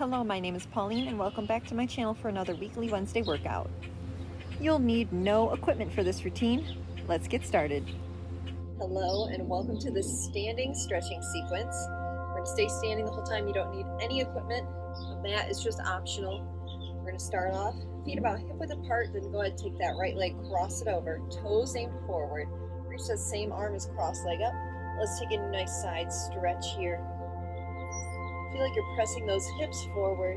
Hello, my name is Pauline and welcome back to my channel for another weekly Wednesday workout. You'll need no equipment for this routine. Let's get started. Hello and welcome to this standing stretching sequence. We're going to stay standing the whole time. You don't need any equipment. A mat is just optional. We're going to start off feet about hip width apart, then go ahead and take that right leg, cross it over, toes aimed forward. Reach that same arm as cross leg up. Let's take a nice side stretch here. Feel like you're pressing those hips forward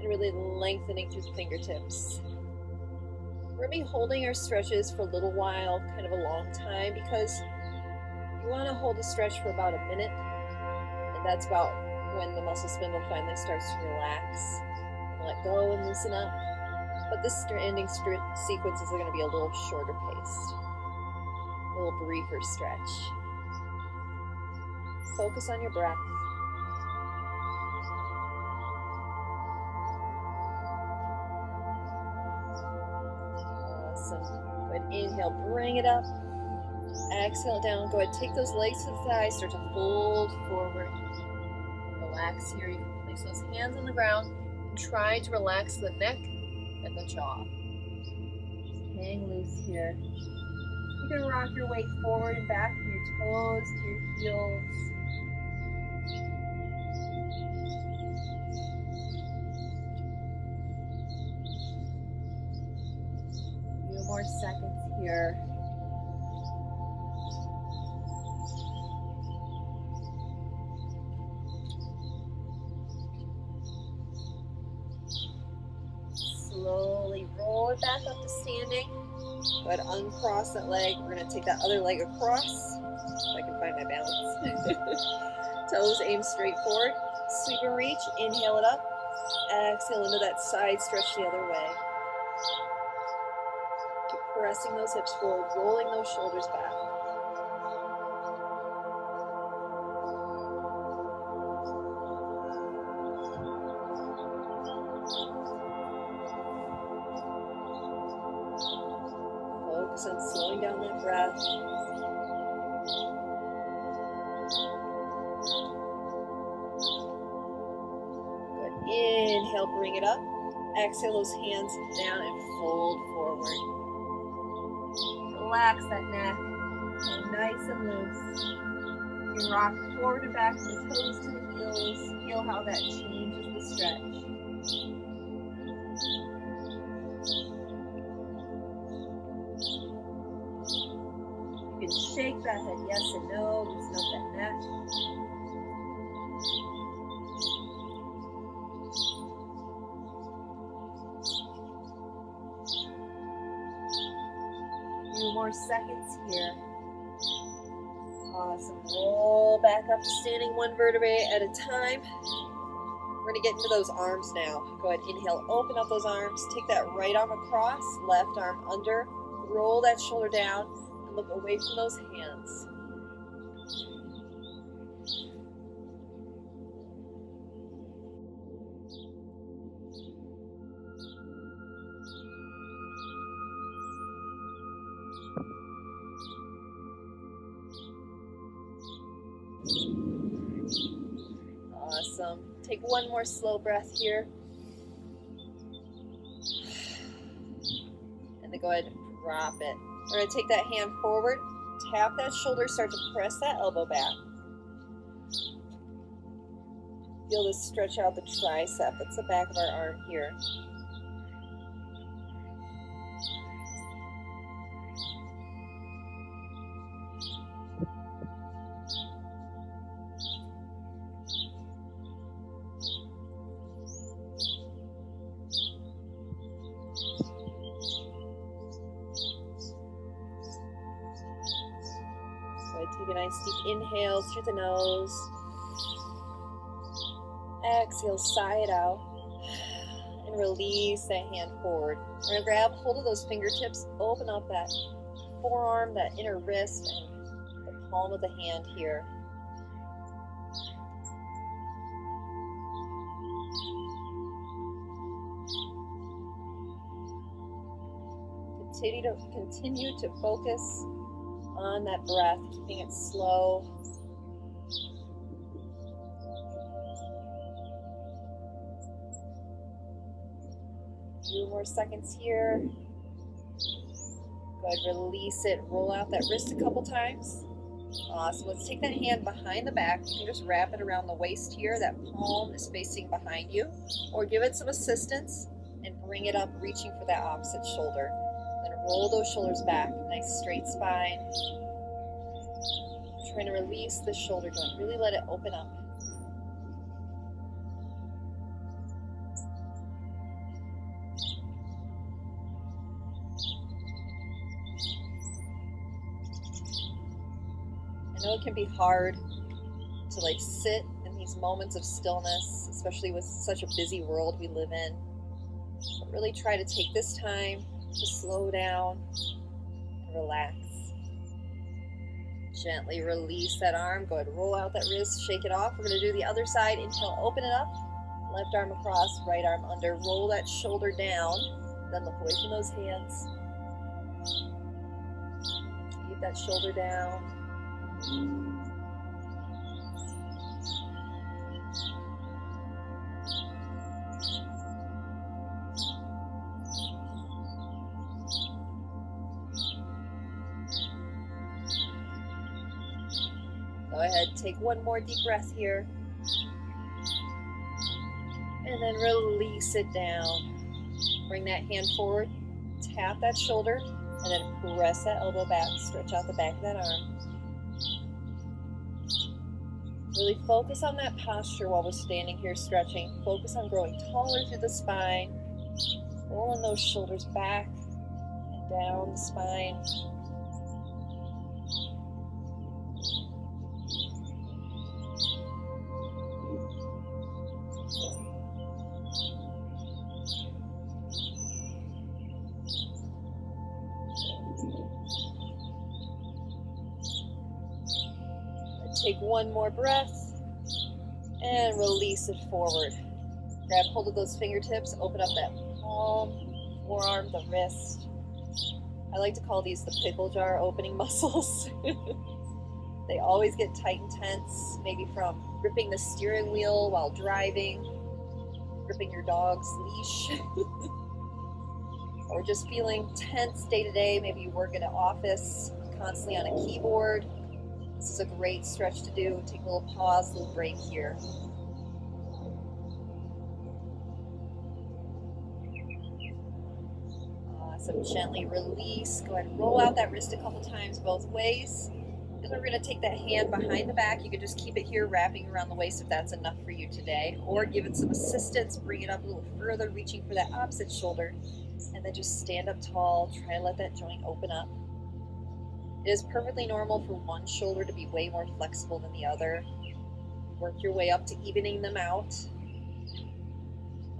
and really lengthening through the fingertips. We're going to be holding our stretches for a little while, kind of a long time, because you want to hold a stretch for about a minute, and that's about when the muscle spindle finally starts to relax and let go and loosen up. But this standing sequences are going to be a little shorter paced, a little briefer stretch. Focus on your breath. Awesome. Go ahead, inhale, bring it up. Exhale down. Go ahead, take those legs to the thighs, start to fold forward. Relax here. You can place those hands on the ground and try to relax the neck and the jaw. Just hang loose here. You can rock your weight forward and back from your toes to your heels. A few more seconds here. Slowly roll it back up to standing. Go ahead, uncross that leg. We're going to take that other leg across, if I can find my balance. Toes aim straight forward. Sweep and reach. Inhale it up. Exhale into that side stretch the other way. Keep pressing those hips forward, rolling those shoulders back. Focus on slowing down that breath. Good. Inhale, bring it up. Exhale those hands down and fold forward. Relax that neck. And nice and loose. You can rock forward and back from the toes to the heels. Feel how that changes the stretch. You can shake that head yes and no, loosen up that neck. A few more seconds here. Awesome. Roll back up to standing, one vertebrae at a time. We're going to get into those arms now. Go ahead, inhale, open up those arms. Take that right arm across, left arm under. Roll that shoulder down. Look away from those hands. Awesome. Take one more slow breath here. And then go ahead and drop it. We're going to take that hand forward, tap that shoulder, start to press that elbow back. Feel this stretch out the tricep. That's the back of our arm here. Take a nice deep inhale through the nose. Exhale, sigh it out. And release that hand forward. We're going to grab hold of those fingertips, open up that forearm, that inner wrist, and the palm of the hand here. Continue to focus on that breath, keeping it slow. few more seconds here. Go ahead, release it, roll out that wrist a couple times. Awesome. Let's take that hand behind the back. You can just wrap it around the waist here. That palm is facing behind you. Or give it some assistance and bring it up, reaching for that opposite shoulder. Then roll those shoulders back. Nice straight spine. Trying to release the shoulder joint. Really let it open up. I know it can be hard to sit in these moments of stillness, especially with such a busy world we live in. But really try to take this time to slow down and relax. Gently release that arm. Go ahead, roll out that wrist, shake it off. We're going to do the other side. Inhale, open it up. Left arm across, right arm under. Roll that shoulder down. Then look away from those hands. Keep that shoulder down. Go ahead, take one more deep breath here. And then release it down. Bring that hand forward, tap that shoulder, and then press that elbow back, stretch out the back of that arm. Really focus on that posture while we're standing here stretching. Focus on growing taller through the spine, rolling those shoulders back and down the spine. Take one more breath and release it forward. Grab hold of those fingertips, open up that palm, forearm, the wrist. I like to call these the pickle jar opening muscles. They always get tight and tense, maybe from gripping the steering wheel while driving, gripping your dog's leash, or just feeling tense day to day. Maybe you work in an office, constantly on a keyboard. This is a great stretch to do. Take a little pause, a little break here. Awesome. Gently release. Go ahead and roll out that wrist a couple times both ways. And then we're going to take that hand behind the back. You can just keep it here, wrapping around the waist if that's enough for you today. Or give it some assistance. Bring it up a little further, reaching for that opposite shoulder. And then just stand up tall. Try to let that joint open up. It is perfectly normal for one shoulder to be way more flexible than the other. Work your way up to evening them out.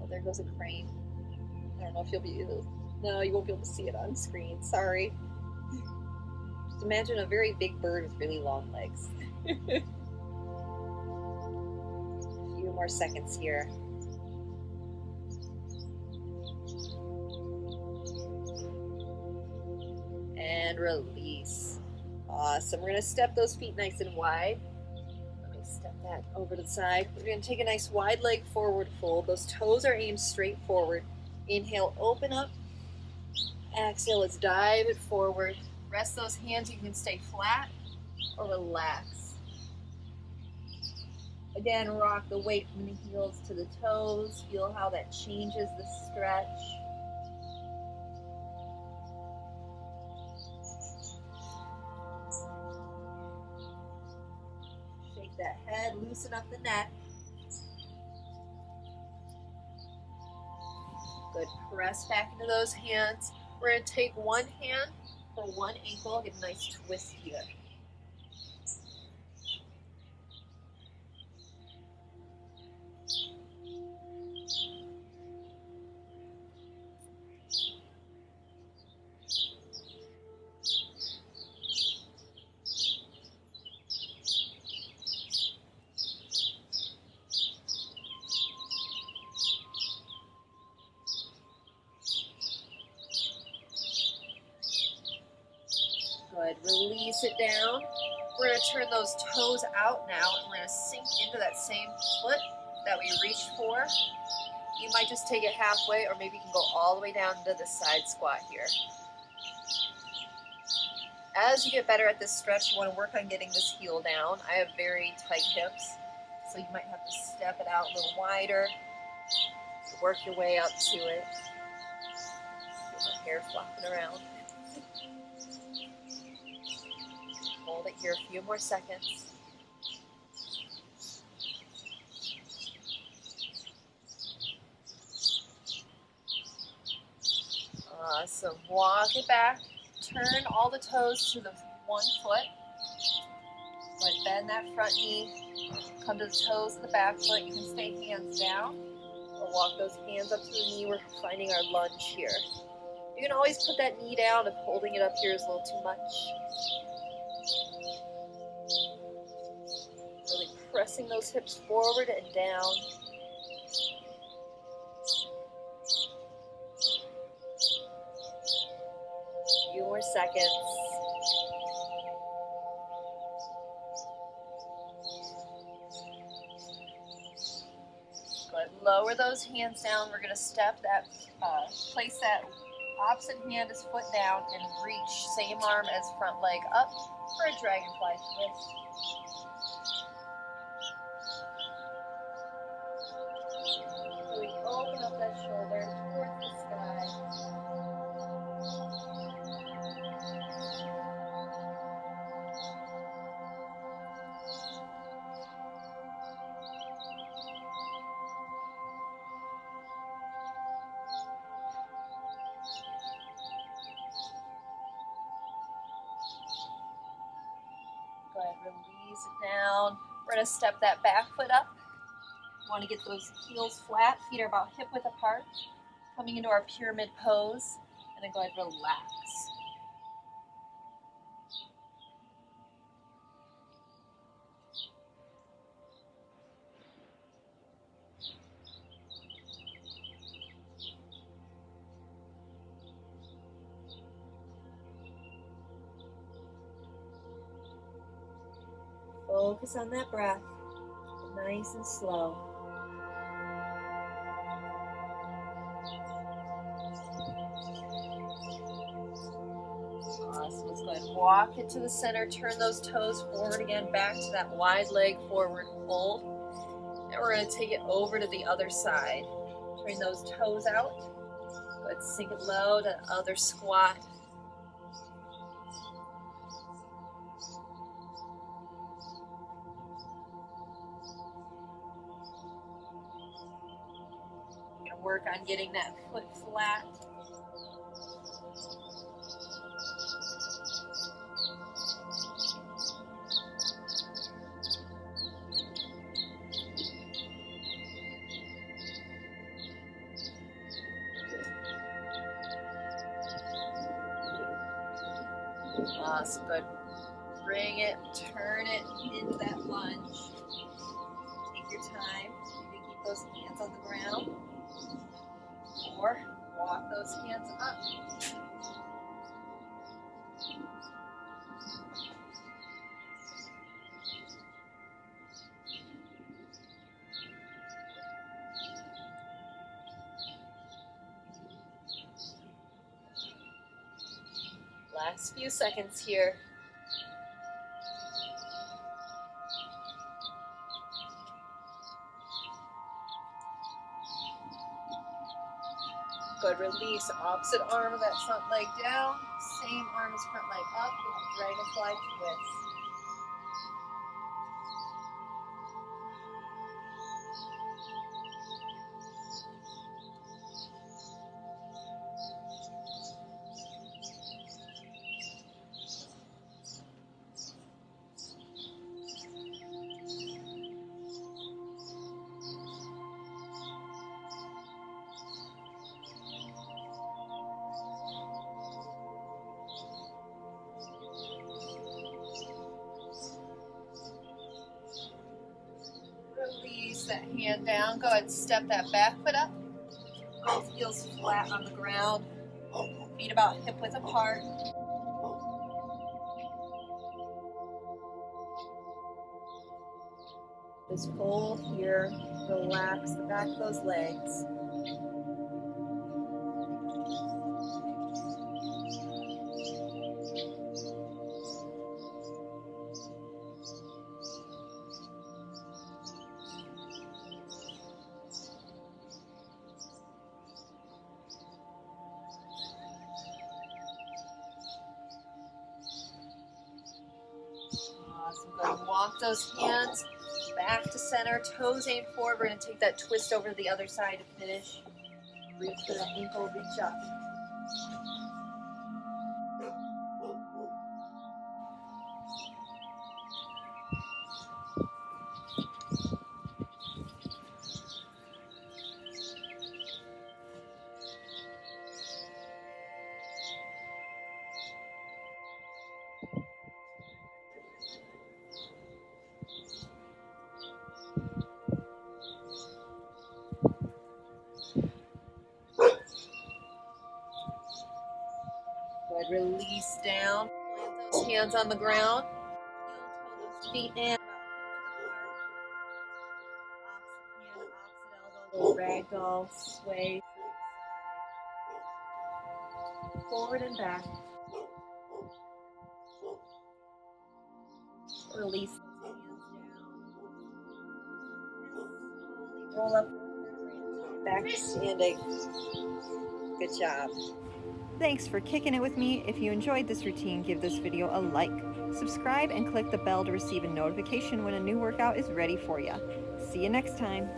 Oh, there goes a crane. I don't know if you'll be able to, no, you won't be able to see it on screen. Sorry. Just imagine a very big bird with really long legs. A few more seconds here. And release. Awesome. We're going to step those feet nice and wide. Let me step that over to the side. We're going to take a nice wide leg forward fold. Those toes are aimed straight forward. Inhale, open up. Exhale, let's dive it forward. Rest those hands. You can stay flat or relax. Again, rock the weight from the heels to the toes. Feel how that changes the stretch. That head, loosen up the neck. Good. Press back into those hands. We're going to take one hand for one ankle. Get a nice twist here. Good. Release it down. We're going to turn those toes out now, and we're going to sink into that same foot that we reached for. You might just take it halfway, or maybe you can go all the way down to the side squat here. As you get better at this stretch, you want to work on getting this heel down. I have very tight hips, so you might have to step it out a little wider. Work your way up to it. Feel my hair flopping around. Hold it here a few more seconds. Awesome. Walk it back. Turn all the toes to the one foot. Go ahead, bend that front knee. Come to the toes of the back foot. You can stay hands down or walk those hands up to the knee. We're finding our lunge here. You can always put that knee down if holding it up here is a little too much. Really pressing those hips forward and down. A few more seconds. Go ahead, lower those hands down. We're going to step that, place that opposite hand as foot down and reach same arm as front leg up for a dragonfly twist. Really open up that shoulder towards the sky. Go ahead, release it down. We're going to step that back foot up. You want to get those heels flat. Feet are about hip width apart. Coming into our pyramid pose. And then go ahead and relax. Focus on that breath. Nice and slow. Awesome. Let's go ahead and walk it to the center. Turn those toes forward again, back to that wide leg forward hold. And we're going to take it over to the other side. Turn those toes out. Go ahead and sink it low to the other squat. Work on getting that foot flat. Awesome, good. Bring it, turn it into that lunge. Take your time. You can keep those hands on the ground. Or walk those hands up. Last few seconds here. Good, release opposite arm of that front leg down, same arm as front leg up, with a dragonfly twist. Release that hand down. Go ahead and step that back foot up. Both heels flat on the ground. Feet about hip width apart. Just hold here. Relax the back of those legs. Awesome. Good. Walk those hands back to center. Toes aim forward. We're going to take that twist over to the other side to finish. Reach for the ankle, reach up. Good. Release down. Plant those hands on the ground. Heel toe those feet in. Opposite hand, opposite elbow. Little ragdoll sway. Forward and back. Release those hands down. Roll up. Back to standing. Good job. Thanks for kicking it with me. If you enjoyed this routine, give this video a like. Subscribe and click the bell to receive a notification when a new workout is ready for you. See you next time.